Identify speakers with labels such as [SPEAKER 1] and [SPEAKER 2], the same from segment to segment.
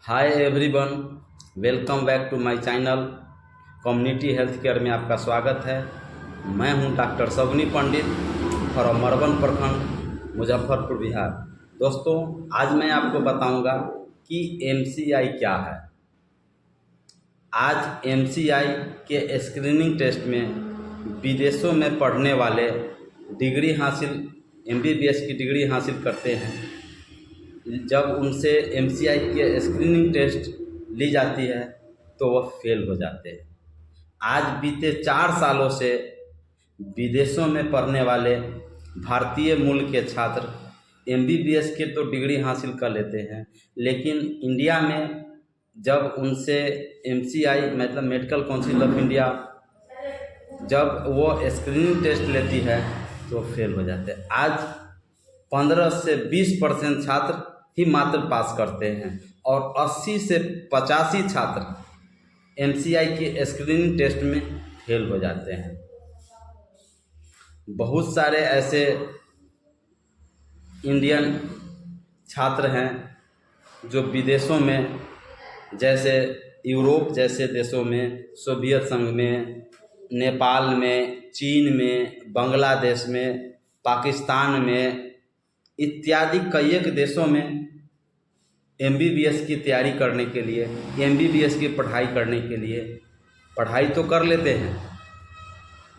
[SPEAKER 1] Hi everyone, welcome back to my channel. Community health care में आपका स्वागत है। मैं हूं डॉक्टर शगुनी पंडित फ्रॉम मरवन प्रखंड, मुजफ्फरपुर, बिहार। दोस्तों, आज मैं आपको बताऊंगा कि एमसीआई क्या है। आज एमसीआई के स्क्रीनिंग टेस्ट में विदेशों में पढ़ने वाले डिग्री हासिल एमबीबीएस की डिग्री हासिल करते हैं, जब उनसे एमसीआई के स्क्रीनिंग टेस्ट ली जाती है तो वह फेल हो जाते हैं। आज बीते 4 सालों से विदेशों में पढ़ने वाले भारतीय मूल के छात्र एमबीबीएस के तो डिग्री हासिल कर लेते हैं, लेकिन इंडिया में जब उनसे एमसीआई मतलब मेडिकल काउंसिल ऑफ इंडिया जब वो स्क्रीनिंग टेस्ट लेती है तो फेल हो जाते हैं। आज 15 से 20% छात्र ही मात्र पास करते हैं और 80 से 85 छात्र एमसीआई के स्क्रीनिंग टेस्ट में फेल हो जाते हैं। बहुत सारे ऐसे इंडियन छात्र हैं जो विदेशों में, जैसे यूरोप जैसे देशों में, सोवियत संघ में, नेपाल में, चीन में, बांग्लादेश में, पाकिस्तान में इत्यादि कई एक देशों में एमबीबीएस की तैयारी करने के लिए, एमबीबीएस की पढ़ाई करने के लिए पढ़ाई तो कर लेते हैं,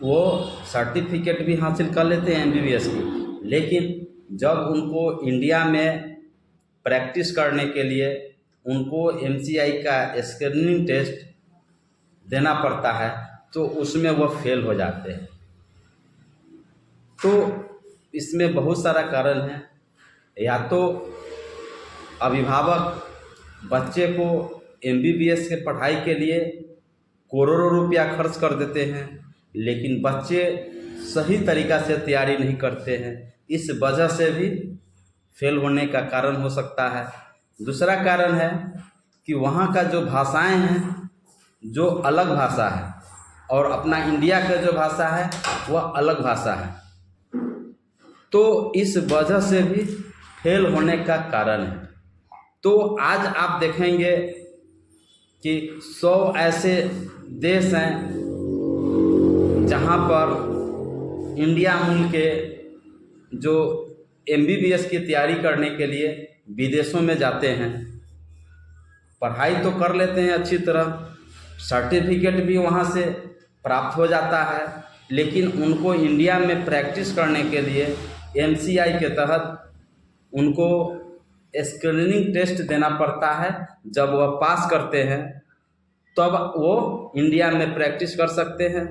[SPEAKER 1] वो सर्टिफिकेट भी हासिल कर लेते हैं एमबीबीएस की, लेकिन जब उनको इंडिया में प्रैक्टिस करने के लिए उनको एमसीआई का स्क्रीनिंग टेस्ट देना पड़ता है तो उसमें वह फेल हो जाते हैं। तो इसमें बहुत सारा कारण है। या तो अभिभावक बच्चे को एमबीबीएस के पढ़ाई के लिए करोड़ों रुपया खर्च कर देते हैं, लेकिन बच्चे सही तरीक़ा से तैयारी नहीं करते हैं। इस वजह से भी फेल होने का कारण हो सकता है। दूसरा कारण है कि वहाँ का जो भाषाएं हैं, जो अलग भाषा है, और अपना इंडिया का जो भाषा है वह अलग भाषा है, तो इस वजह से भी फेल होने का कारण है। तो आज आप देखेंगे कि 100 ऐसे देश हैं जहां पर इंडिया मूल के जो एमबीबीएस की तैयारी करने के लिए विदेशों में जाते हैं, पढ़ाई तो कर लेते हैं अच्छी तरह, सर्टिफिकेट भी वहां से प्राप्त हो जाता है, लेकिन उनको इंडिया में प्रैक्टिस करने के लिए एमसीआई के तहत उनको स्क्रीनिंग टेस्ट देना पड़ता है। जब वह पास करते हैं तब वो इंडिया में प्रैक्टिस कर सकते हैं।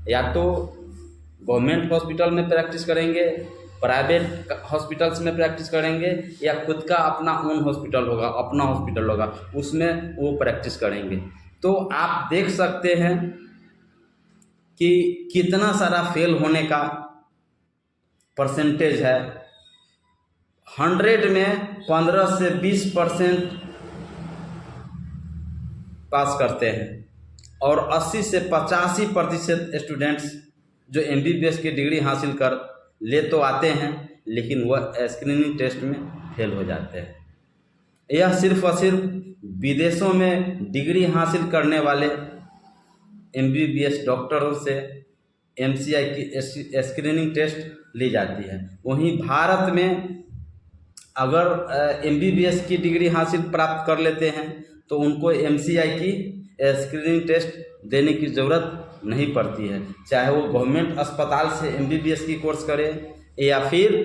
[SPEAKER 1] या तो गवर्नमेंट हॉस्पिटल में प्रैक्टिस करेंगे, प्राइवेट हॉस्पिटल्स में प्रैक्टिस करेंगे, या खुद का अपना ओन हॉस्पिटल होगा, अपना हॉस्पिटल होगा, उसमें वो प्रैक्टिस करेंगे। तो आप देख सकते हैं कि कितना सारा फेल होने का परसेंटेज है। 100 में 15 से 20% पास करते हैं और 80 से 85% स्टूडेंट्स जो एमबीबीएस की डिग्री हासिल कर ले तो आते हैं, लेकिन वह स्क्रीनिंग टेस्ट में फेल हो जाते हैं। यह सिर्फ और सिर्फ विदेशों में डिग्री हासिल करने वाले एमबीबीएस डॉक्टरों से एमसीआई की स्क्रीनिंग टेस्ट ली जाती है। वहीं भारत में अगर एमबीबीएस की डिग्री हासिल प्राप्त कर लेते हैं तो उनको एमसीआई की स्क्रीनिंग टेस्ट देने की ज़रूरत नहीं पड़ती है, चाहे वो गवर्नमेंट अस्पताल से एमबीबीएस की कोर्स करे या फिर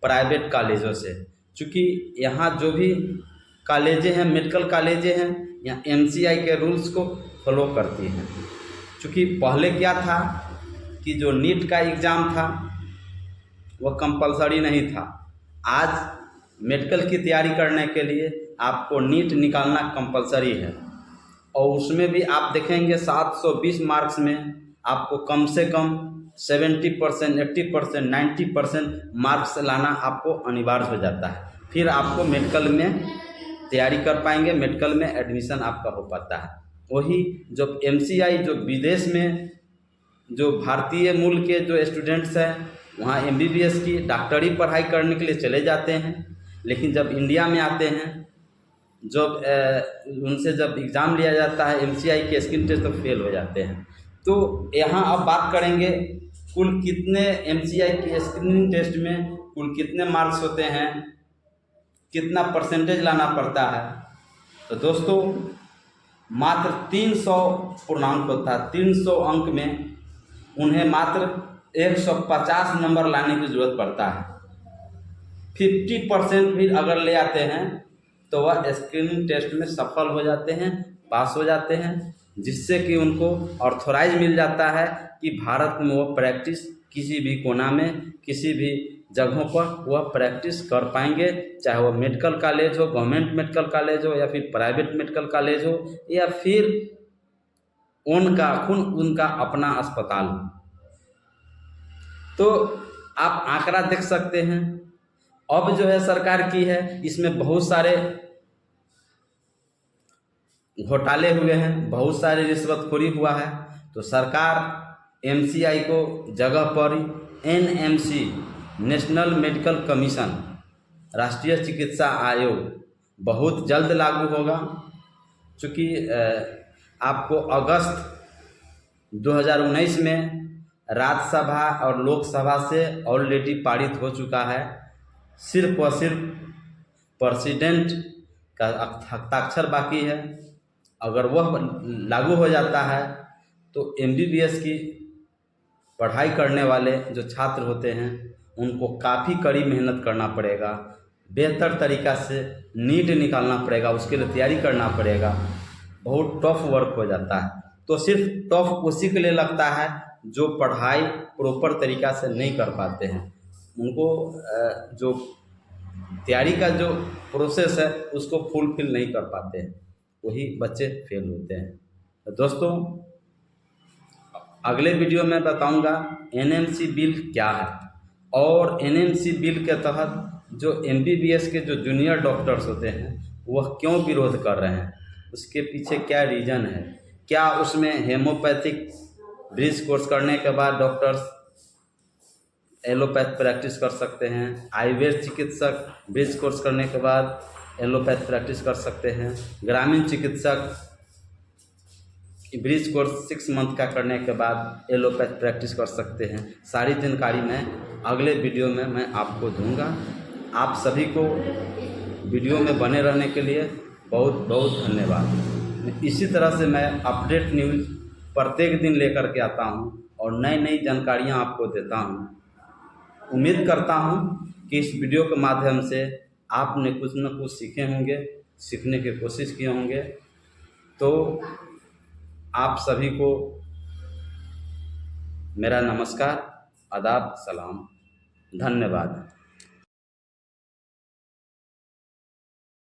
[SPEAKER 1] प्राइवेट कॉलेजों से। चूँकि यहाँ जो भी कॉलेजें हैं, मेडिकल कॉलेजें हैं, यहाँ एमसीआई के रूल्स को फॉलो करती हैं। चूँकि पहले क्या था कि जो नीट का एग्ज़ाम था वह कंपलसरी नहीं था। आज मेडिकल की तैयारी करने के लिए आपको नीट निकालना कंपलसरी है, और उसमें भी आप देखेंगे 720 मार्क्स में आपको कम से कम 70%, 80%, 90% मार्क्स लाना आपको अनिवार्य हो जाता है। फिर आपको मेडिकल में तैयारी कर पाएंगे, मेडिकल में एडमिशन आपका हो पाता है। वही जो एमसीआई जो विदेश में जो भारतीय मूल के जो स्टूडेंट्स हैं वहाँ एमबीबीएस की डॉक्टरी पढ़ाई करने के लिए चले जाते हैं, लेकिन जब इंडिया में आते हैं जब उनसे जब एग्ज़ाम लिया जाता है एमसीआई के स्किन टेस्ट, तो फेल हो जाते हैं। तो यहाँ अब बात करेंगे कुल कितने एमसीआई के स्क्रीनिंग टेस्ट में कुल कितने मार्क्स होते हैं, कितना परसेंटेज लाना पड़ता है। तो दोस्तों मात्र 300 पूर्णांक होता है। 300 अंक में उन्हें मात्र 150 नंबर लाने की ज़रूरत पड़ता है। 50% भी अगर ले आते हैं तो वह स्क्रीनिंग टेस्ट में सफल हो जाते हैं, पास हो जाते हैं, जिससे कि उनको ऑर्थराइज मिल जाता है कि भारत में वो प्रैक्टिस किसी भी कोना में, किसी भी जगहों पर वह प्रैक्टिस कर पाएंगे, चाहे वो मेडिकल कॉलेज हो, गवर्नमेंट मेडिकल कॉलेज हो, या फिर प्राइवेट मेडिकल कॉलेज हो, या फिर उनका अपना अस्पताल हो। तो आप आंकड़ा देख सकते हैं। अब जो है सरकार की है, इसमें बहुत सारे घोटाले हुए हैं, बहुत सारी रिश्वतखोरी हुआ है। तो सरकार एमसीआई को जगह पर एनएमसी, नेशनल मेडिकल कमीशन, राष्ट्रीय चिकित्सा आयोग बहुत जल्द लागू होगा। चूँकि आपको अगस्त 2019 में राज्यसभा और लोकसभा से ऑलरेडी पारित हो चुका है। सिर्फ और सिर्फ प्रेसिडेंट का हस्ताक्षर बाकी है। अगर वह लागू हो जाता है तो एमबीबीएस की पढ़ाई करने वाले जो छात्र होते हैं उनको काफ़ी कड़ी मेहनत करना पड़ेगा, बेहतर तरीक़ा से नीट निकालना पड़ेगा, उसके लिए तैयारी करना पड़ेगा। बहुत टफ वर्क हो जाता है। तो सिर्फ टफ उसी के लिए लगता है जो पढ़ाई प्रॉपर तरीक़ा से नहीं कर पाते हैं। उनको जो तैयारी का जो प्रोसेस है उसको फुलफिल नहीं कर पाते हैं, वही बच्चे फेल होते हैं। तो दोस्तों अगले वीडियो में बताऊंगा एनएमसी बिल क्या है, और एनएमसी बिल के तहत जो एमबीबीएस के जो जूनियर डॉक्टर्स होते हैं वह क्यों विरोध कर रहे हैं, उसके पीछे क्या रीज़न है। क्या उसमें हेमोपैथिक ब्रिज कोर्स करने के बाद डॉक्टर्स एलोपैथ प्रैक्टिस कर सकते हैं, आयुर्वेद चिकित्सक ब्रिज कोर्स करने के बाद एलोपैथ प्रैक्टिस कर सकते हैं, ग्रामीण चिकित्सक ब्रिज कोर्स 6 मंथ का करने के बाद एलोपैथ प्रैक्टिस कर सकते हैं। सारी जानकारी मैं अगले वीडियो में मैं आपको दूंगा। आप सभी को वीडियो में बने रहने के लिए बहुत बहुत धन्यवाद। इसी तरह से मैं अपडेट न्यूज़ प्रत्येक दिन लेकर के आता हूं और नई नई जानकारियां आपको देता हूं। उम्मीद करता हूं कि इस वीडियो के माध्यम से आपने कुछ न कुछ सीखे होंगे, सीखने की कोशिश किए होंगे। तो आप सभी को मेरा नमस्कार, आदाब, सलाम, धन्यवाद।